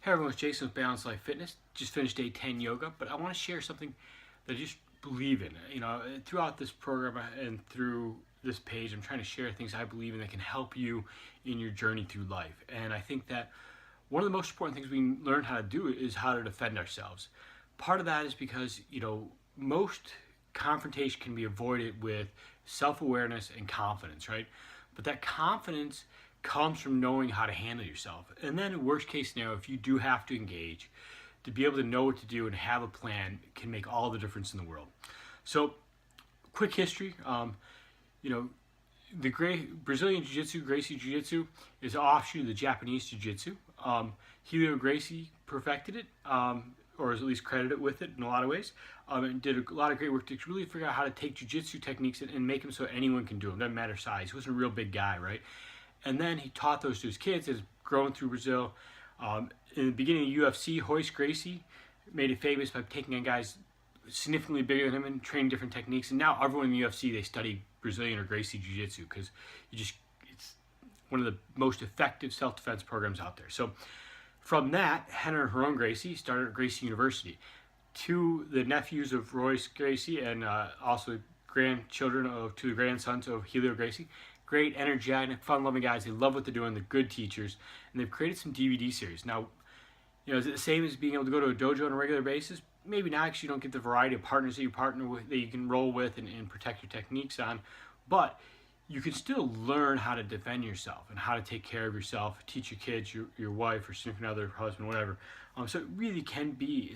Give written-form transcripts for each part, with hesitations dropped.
Hey everyone, it's Jason with Balanced Life Fitness. Just finished day 10 yoga, but I want to share something that I just believe in. Throughout this program and through this page, I'm trying to share things I believe in that can help you in your journey through life. And I think that one of the most important things we learn how to do is how to defend ourselves. Part of that is because, most confrontation can be avoided with self-awareness and confidence, right? But that confidence comes from knowing how to handle yourself. And then in worst case scenario, if you do have to engage, to be able to know what to do and have a plan can make all the difference in the world. So quick history, the great Brazilian Jiu-Jitsu, Gracie Jiu-Jitsu, is an offshoot of the Japanese Jiu-Jitsu. Helio Gracie perfected it, or is at least credited with it in a lot of ways, and did a lot of great work to really figure out how to take Jiu-Jitsu techniques and make them so anyone can do them. Doesn't matter size. He wasn't a real big guy, right? And then he taught those to his kids as growing through Brazil. In the beginning of UFC, Royce Gracie made it famous by taking on guys significantly bigger than him and training different techniques. And now everyone in the UFC, they study Brazilian or Gracie Jiu-Jitsu because it's one of the most effective self-defense programs out there. So from that, Henner and Haron Gracie started at Gracie University. To the nephews of Royce Gracie and also grandchildren of two of the grandsons of Helio Gracie. Great, energetic, fun-loving guys. They love what they're doing. They're good teachers, and they've created some DVD series. Now, is it the same as being able to go to a dojo on a regular basis? Maybe not, because you don't get the variety of partners that you partner with, that you can roll with and protect your techniques on. But you can still learn how to defend yourself and how to take care of yourself, teach your kids, your wife, or significant other, husband, whatever. So it really can be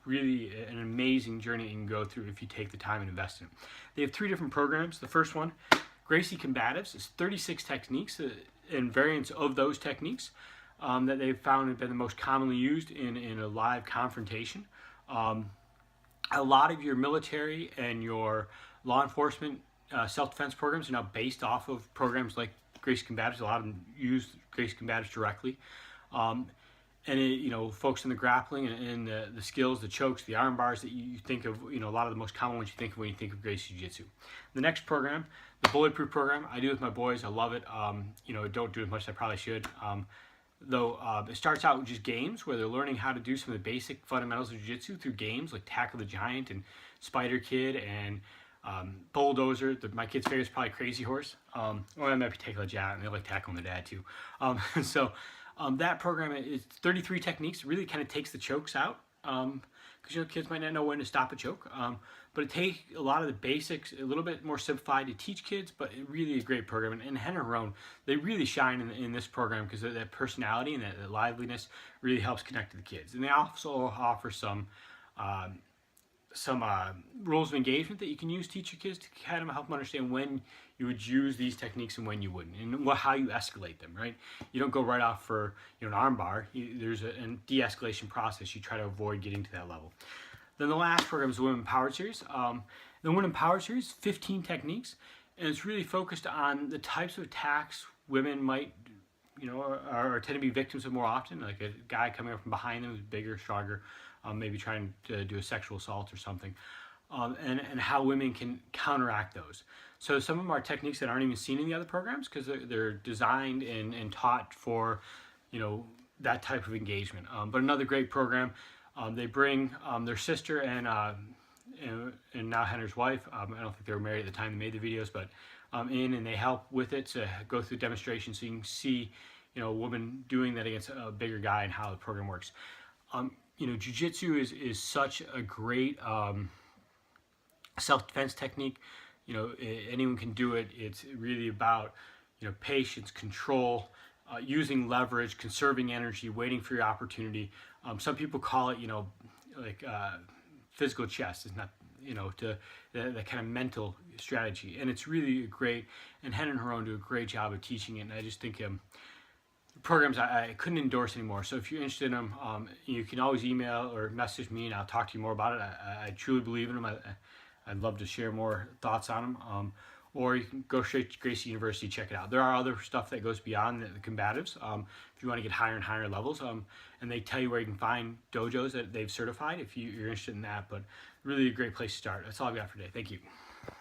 really an amazing journey you can go through if you take the time and invest in it. They have 3 different programs. The first one, Gracie Combatives, is 36 techniques and variants of those techniques that they've found have been the most commonly used in a live confrontation. A lot of your military and your law enforcement self-defense programs are now based off of programs like Gracie Combatives. A lot of them use Gracie Combatives directly. And focus on the grappling and the skills, the chokes, the arm bars that you think of, a lot of the most common ones you think of when you think of Gracie Jiu-Jitsu. The next program, the Bulletproof program, I do with my boys. I love it. Don't do as much as I probably should. It starts out with just games where they're learning how to do some of the basic fundamentals of Jiu-Jitsu through games like Tackle the Giant and Spider Kid and Bulldozer. My kid's favorite is probably Crazy Horse. Or I might be Tackle the Giant, and they like tackling their dad too. That program is 33 techniques. Really kind of takes the chokes out because kids might not know when to stop a choke. But it takes a lot of the basics, a little bit more simplified to teach kids, but really a great program. And Henner and Haron, they really shine in this program because that personality and that liveliness really helps connect to the kids. And they also offer some rules of engagement that you can use to teach your kids to kind of help them understand when you would use these techniques and when you wouldn't, and how you escalate them, right? You don't go right off for an arm bar. There's a de-escalation process. You try to avoid getting to that level. Then the last program is the Women Empowered Series. The Women Empowered Series, 15 techniques, and it's really focused on the types of attacks women might, or tend to be victims of more often, like a guy coming up from behind them who's bigger, stronger, maybe trying to do a sexual assault or something, and how women can counteract those. So some of them are techniques that aren't even seen in the other programs because they're designed and taught for, that type of engagement. But another great program. They bring their sister and now Henner's wife. I don't think they were married at the time they made the videos, but and they help with it to go through demonstrations so you can see, a woman doing that against a bigger guy and how the program works. Jiu-Jitsu is such a great self-defense technique. Anyone can do it. It's really about, patience, control, using leverage, conserving energy, waiting for your opportunity. Some people call it, physical chess. It's not, that kind of mental strategy. And it's really great. And Henner and Haron do a great job of teaching it. And I just think programs I couldn't endorse anymore. So if you're interested in them, you can always email or message me and I'll talk to you more about it. I truly believe in them. I'd love to share more thoughts on them. Or you can go straight to Gracie University, check it out. There are other stuff that goes beyond the combatives if you want to get higher and higher levels. And they tell you where you can find dojos that they've certified if you're interested in that. But really a great place to start. That's all I've got for today. Thank you.